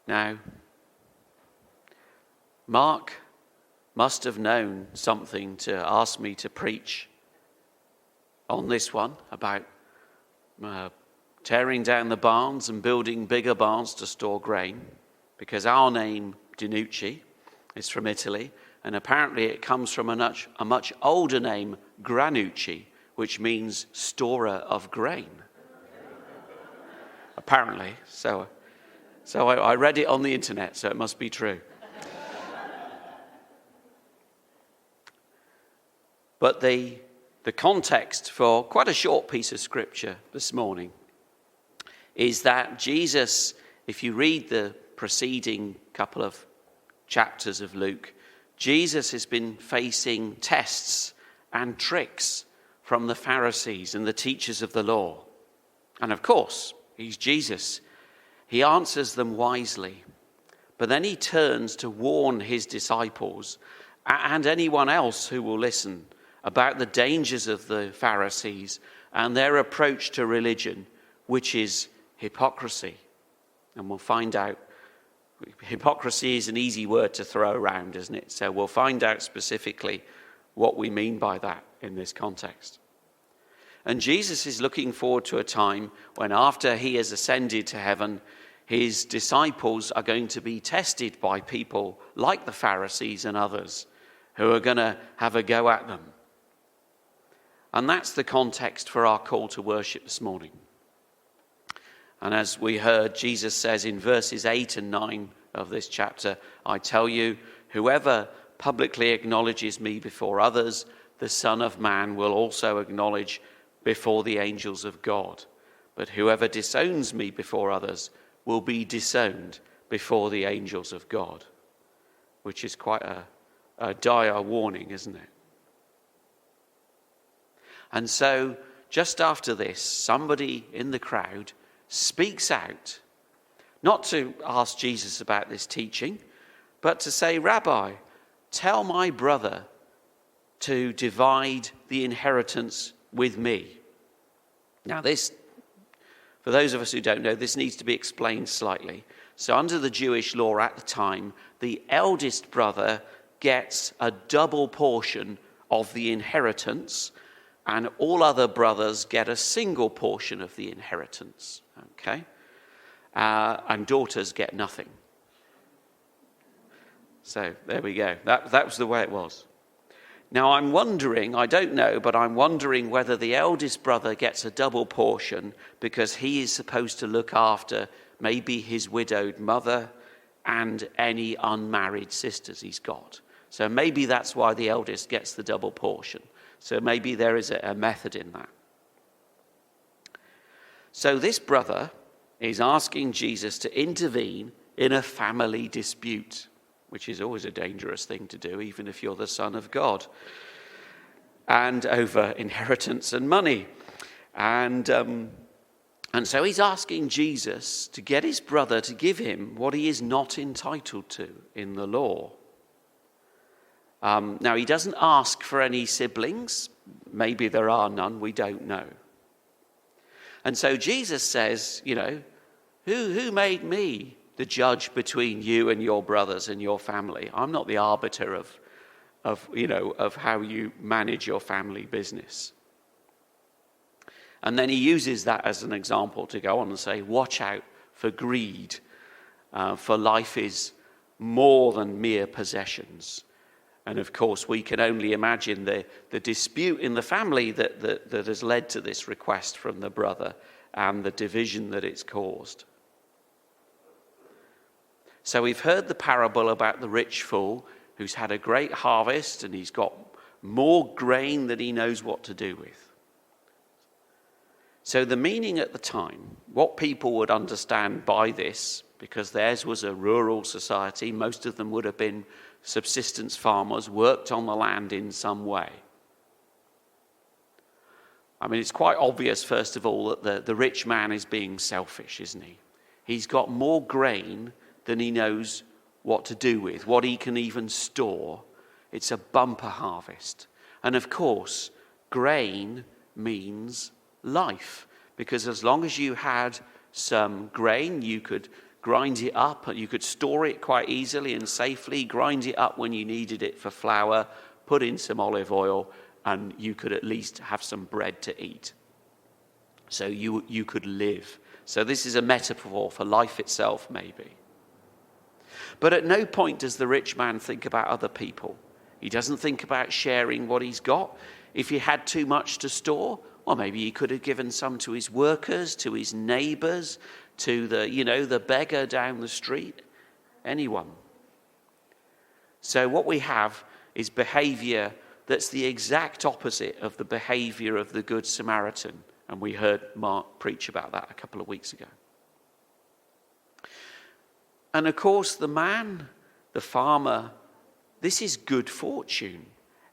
Now, Mark must have known something to ask me to preach on this one about tearing down the barns and building bigger barns to store grain, because our name, Nucci, is from Italy, and apparently it comes from a much older name, Granucci, which means storer of grain. Apparently. So I read it on the internet, so it must be true. But the context for quite a short piece of scripture this morning is that Jesus, if you read the preceding couple of chapters of Luke, Jesus has been facing tests and tricks from the Pharisees and the teachers of the law. And of course, he's Jesus. He answers them wisely. But then he turns to warn his disciples and anyone else who will listen about the dangers of the Pharisees and their approach to religion, which is hypocrisy. And we'll find out. Hypocrisy is an easy word to throw around, isn't it? So we'll find out specifically what we mean by that in this context. And Jesus is looking forward to a time when, after he has ascended to heaven, his disciples are going to be tested by people like the Pharisees and others who are going to have a go at them. And that's the context for our call to worship this morning. And as we heard, Jesus says in verses 8 and 9 of this chapter, I tell you, whoever publicly acknowledges me before others, the Son of Man will also acknowledge before the angels of God. But whoever disowns me before others will be disowned before the angels of God. Which is quite a dire warning, isn't it? And so, just after this, somebody in the crowd speaks out, not to ask Jesus about this teaching, but to say, Rabbi, tell my brother to divide the inheritance with me. Now this, for those of us who don't know, this needs to be explained slightly. So under the Jewish law at the time, the eldest brother gets a double portion of the inheritance, and all other brothers get a single portion of the inheritance. Okay? And daughters get nothing. So there we go. That was the way it was. Now I'm wondering, I don't know, but I'm wondering whether the eldest brother gets a double portion because he is supposed to look after maybe his widowed mother and any unmarried sisters he's got. So maybe that's why the eldest gets the double portion. So maybe there is a method in that. So this brother is asking Jesus to intervene in a family dispute, which is always a dangerous thing to do, even if you're the Son of God, and over inheritance and money. And so he's asking Jesus to get his brother to give him what he is not entitled to in the law. Now, he doesn't ask for any siblings. Maybe there are none. We don't know. And so Jesus says, who made me the judge between you and your brothers and your family? I'm not the arbiter of how you manage your family business. And then he uses that as an example to go on and say, watch out for greed, for life is more than mere possessions. And of course, we can only imagine the dispute in the family that has led to this request from the brother and the division that it's caused. So we've heard the parable about the rich fool who's had a great harvest and he's got more grain than he knows what to do with. So the meaning at the time, what people would understand by this, because theirs was a rural society, most of them would have been subsistence farmers, worked on the land in some way. I mean, it's quite obvious, first of all, that the rich man is being selfish, isn't he? He's got more grain than he knows what to do with, what he can even store. It's a bumper harvest. And of course, grain means life, because as long as you had some grain, you could grind it up. You could store it quite easily and safely, grind it up when you needed it for flour, put in some olive oil, and you could at least have some bread to eat. So you could live. So this is a metaphor for life itself, maybe. But at no point does the rich man think about other people. He doesn't think about sharing what he's got. If he had too much to store, well, maybe he could have given some to his workers, to his neighbors, to the beggar down the street, anyone. So what we have is behavior that's the exact opposite of the behavior of the Good Samaritan. And we heard Mark preach about that a couple of weeks ago. And of course, the man, the farmer, this is good fortune.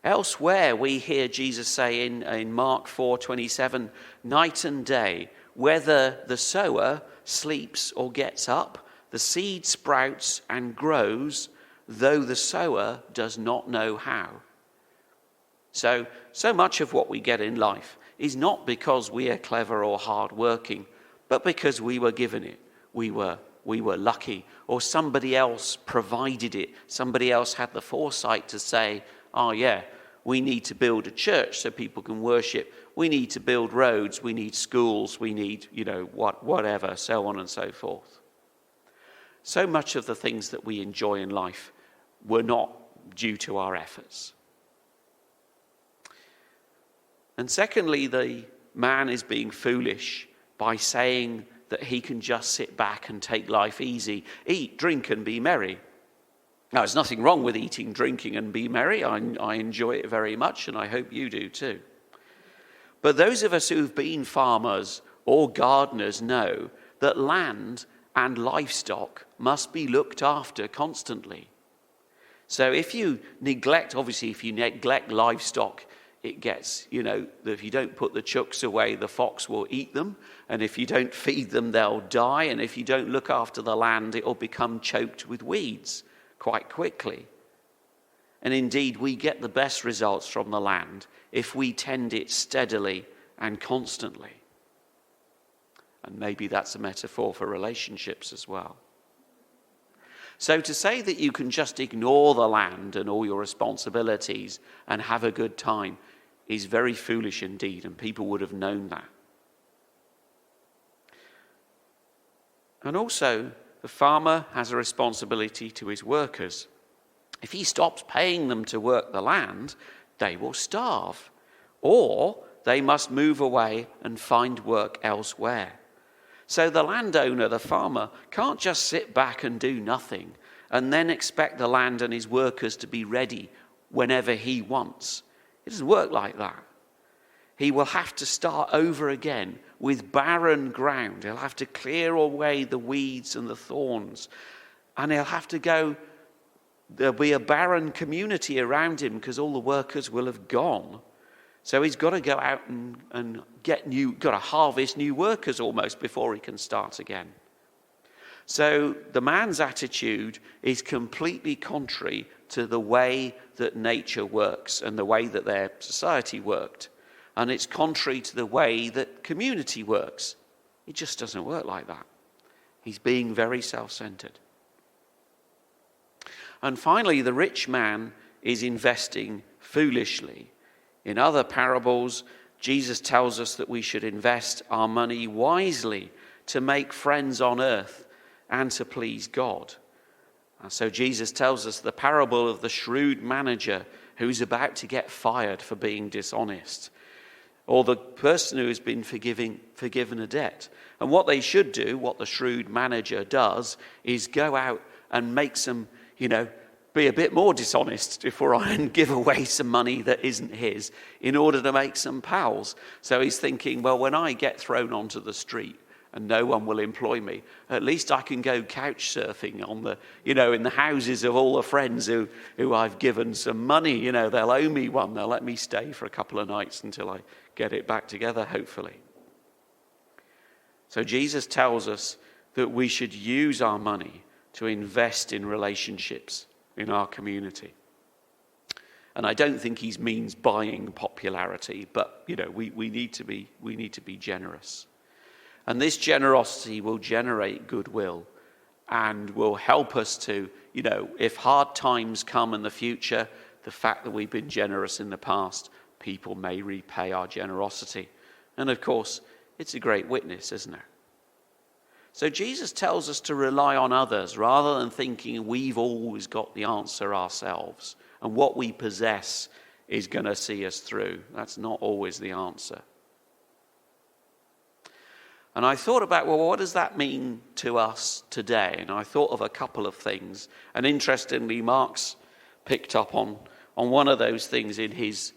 Elsewhere, we hear Jesus say in Mark 4:27, night and day, whether the sower sleeps or gets up, the seed sprouts and grows, though the sower does not know how. So much of what we get in life is not because we are clever or hardworking, but because we were given it. We were lucky, or somebody else provided it. Somebody else had the foresight to say, oh yeah, we need to build a church so people can worship. We need to build roads. We need schools. We need, whatever, so on and so forth. So much of the things that we enjoy in life were not due to our efforts. And secondly, the man is being foolish by saying that he can just sit back and take life easy, eat, drink, and be merry. Now, there's nothing wrong with eating, drinking, and be merry. I enjoy it very much, and I hope you do too. But those of us who've been farmers or gardeners know that land and livestock must be looked after constantly. So if you neglect livestock, it gets, if you don't put the chooks away, the fox will eat them. And if you don't feed them, they'll die. And if you don't look after the land, it will become choked with weeds quite quickly. And indeed, we get the best results from the land if we tend it steadily and constantly. And maybe that's a metaphor for relationships as well. So to say that you can just ignore the land and all your responsibilities and have a good time is very foolish indeed, and people would have known that. And also, the farmer has a responsibility to his workers. If he stops paying them to work the land, they will starve, or they must move away and find work elsewhere. So the landowner, the farmer, can't just sit back and do nothing and then expect the land and his workers to be ready whenever he wants. It doesn't work like that. He will have to start over again with barren ground. He'll have to clear away the weeds and the thorns. And he'll have to go, there'll be a barren community around him because all the workers will have gone. So he's got to go out and got to harvest new workers almost before he can start again. So the man's attitude is completely contrary to the way that nature works and the way that their society worked. And it's contrary to the way that community works. It just doesn't work like that. He's being very self-centered. And finally, the rich man is investing foolishly. In other parables, Jesus tells us that we should invest our money wisely to make friends on earth and to please God. And so Jesus tells us the parable of the shrewd manager who's about to get fired for being dishonest, or the person who has been forgiven a debt. And what they should do, what the shrewd manager does, is go out and make some, be a bit more dishonest and give away some money that isn't his in order to make some pals. So he's thinking, well, when I get thrown onto the street and no one will employ me, at least I can go couch surfing on the, in the houses of all the friends who I've given some money. They'll owe me one. They'll let me stay for a couple of nights until I get it back together, hopefully. So Jesus tells us that we should use our money to invest in relationships in our community. And I don't think he means buying popularity, but we need to be generous. And this generosity will generate goodwill and will help us to, if hard times come in the future, the fact that we've been generous in the past, people may repay our generosity. And of course, it's a great witness, isn't it? So Jesus tells us to rely on others rather than thinking we've always got the answer ourselves and what we possess is going to see us through. That's not always the answer. And I thought about, well, what does that mean to us today? And I thought of a couple of things. And interestingly, Mark's picked up on one of those things in his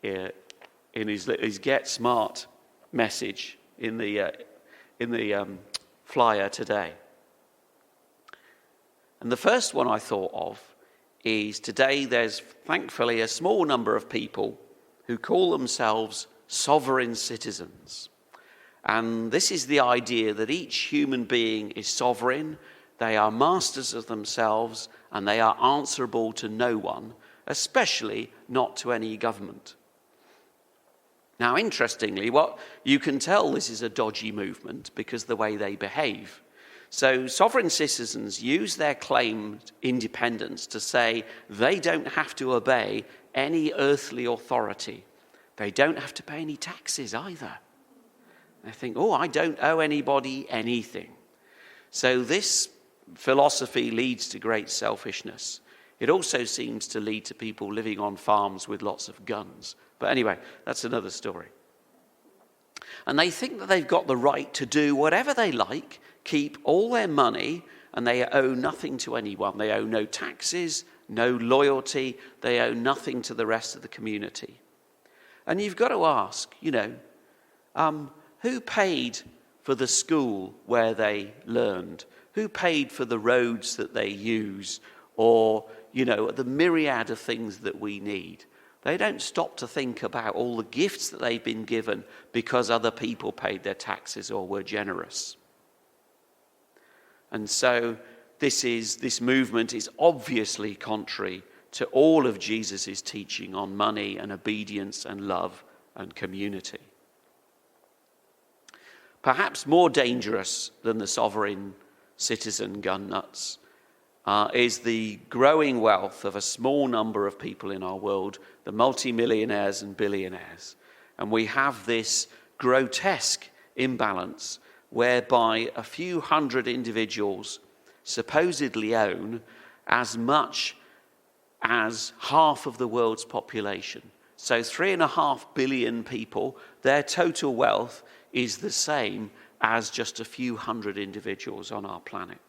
Get Smart message in the flyer today. And the first one I thought of is today there's thankfully a small number of people who call themselves sovereign citizens. And this is the idea that each human being is sovereign, they are masters of themselves, and they are answerable to no one, especially not to any government. Now, interestingly, what you can tell this is a dodgy movement because the way they behave. So sovereign citizens use their claimed independence to say they don't have to obey any earthly authority. They don't have to pay any taxes either. They think, I don't owe anybody anything. So this philosophy leads to great selfishness. It also seems to lead to people living on farms with lots of guns. But anyway, that's another story. And they think that they've got the right to do whatever they like, keep all their money, and they owe nothing to anyone. They owe no taxes, no loyalty. They owe nothing to the rest of the community. And you've got to ask, who paid for the school where they learned? Who paid for the roads that they use? Or, the myriad of things that we need. They don't stop to think about all the gifts that they've been given because other people paid their taxes or were generous. And so this movement is obviously contrary to all of Jesus' teaching on money and obedience and love and community. Perhaps more dangerous than the sovereign citizen gun nuts is the growing wealth of a small number of people in our world, the multimillionaires and billionaires. And we have this grotesque imbalance whereby a few hundred individuals supposedly own as much as half of the world's population. So 3.5 billion people, their total wealth is the same as just a few hundred individuals on our planet.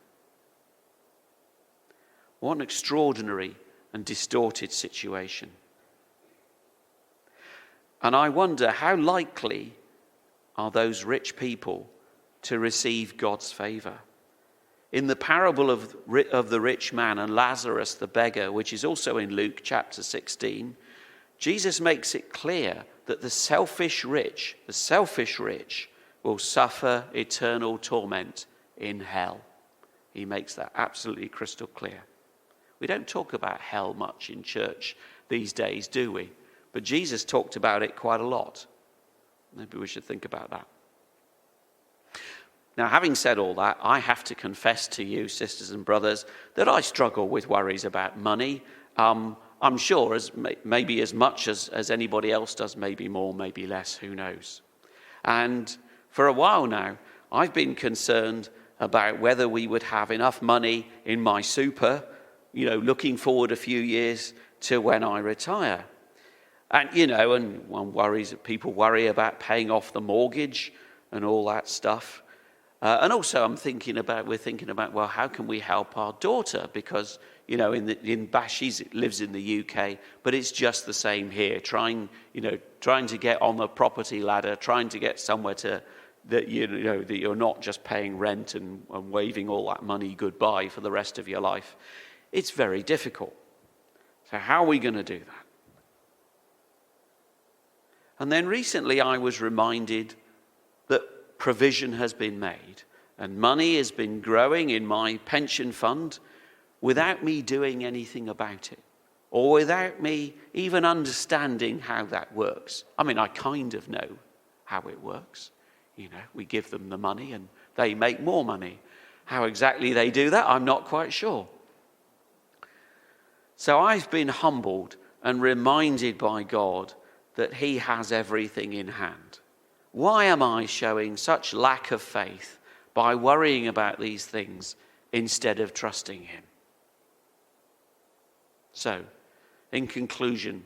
What an extraordinary and distorted situation. And I wonder how likely are those rich people to receive God's favor. In the parable of the rich man and Lazarus the beggar, which is also in Luke chapter 16, Jesus makes it clear that the selfish rich will suffer eternal torment in hell. He makes that absolutely crystal clear. We don't talk about hell much in church these days, do we? But Jesus talked about it quite a lot. Maybe we should think about that. Now, having said all that, I have to confess to you, sisters and brothers, that I struggle with worries about money. I'm sure maybe as much as anybody else does, maybe more, maybe less, who knows. And for a while now, I've been concerned about whether we would have enough money in my super, looking forward a few years to when I retire. And, and one worries, people worry about paying off the mortgage and all that stuff. And also we're thinking about, well, how can we help our daughter? Because, she lives in the UK, but it's just the same here. Trying to get on the property ladder, trying to get somewhere that you're not just paying rent and waving all that money goodbye for the rest of your life. It's very difficult. So how are we going to do that? And then recently I was reminded that provision has been made and money has been growing in my pension fund without me doing anything about it, or without me even understanding how that works. I mean, I kind of know how it works. We give them the money and they make more money. How exactly they do that, I'm not quite sure. So I've been humbled and reminded by God that he has everything in hand. Why am I showing such lack of faith by worrying about these things instead of trusting him? So, in conclusion,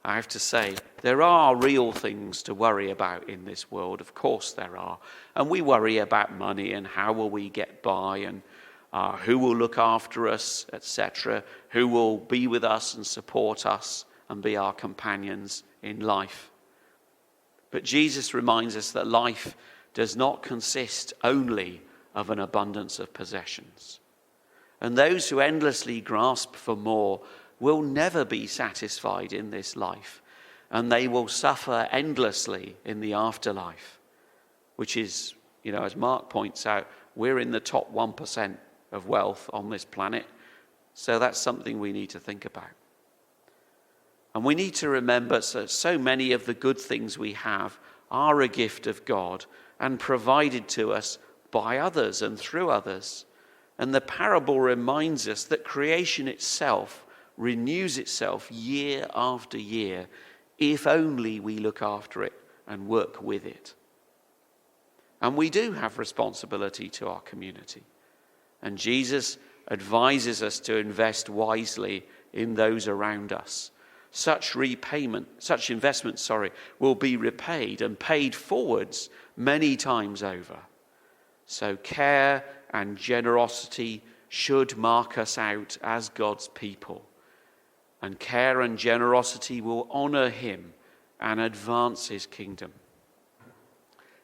I have to say, there are real things to worry about in this world. Of course there are. And we worry about money and how will we get by and who will look after us, etc. Who will be with us and support us and be our companions in life. But Jesus reminds us that life does not consist only of an abundance of possessions. And those who endlessly grasp for more will never be satisfied in this life, and they will suffer endlessly in the afterlife, which is, as Mark points out, we're in the top 1% of wealth on this planet, so that's something we need to think about. And we need to remember that so many of the good things we have are a gift of God and provided to us by others and through others. And the parable reminds us that creation itself renews itself year after year if only we look after it and work with it. And we do have responsibility to our community. And Jesus advises us to invest wisely in those around us. Such investment, will be repaid and paid forwards many times over. So care and generosity should mark us out as God's people. And care and generosity will honor him and advance his kingdom.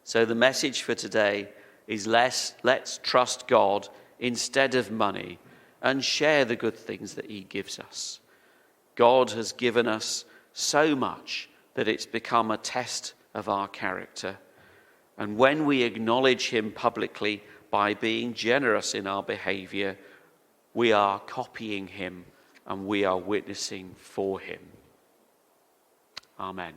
So the message for today is let's trust God instead of money and share the good things that he gives us. God has given us so much that it's become a test of our character. And when we acknowledge him publicly by being generous in our behavior, we are copying him and we are witnessing for him. Amen.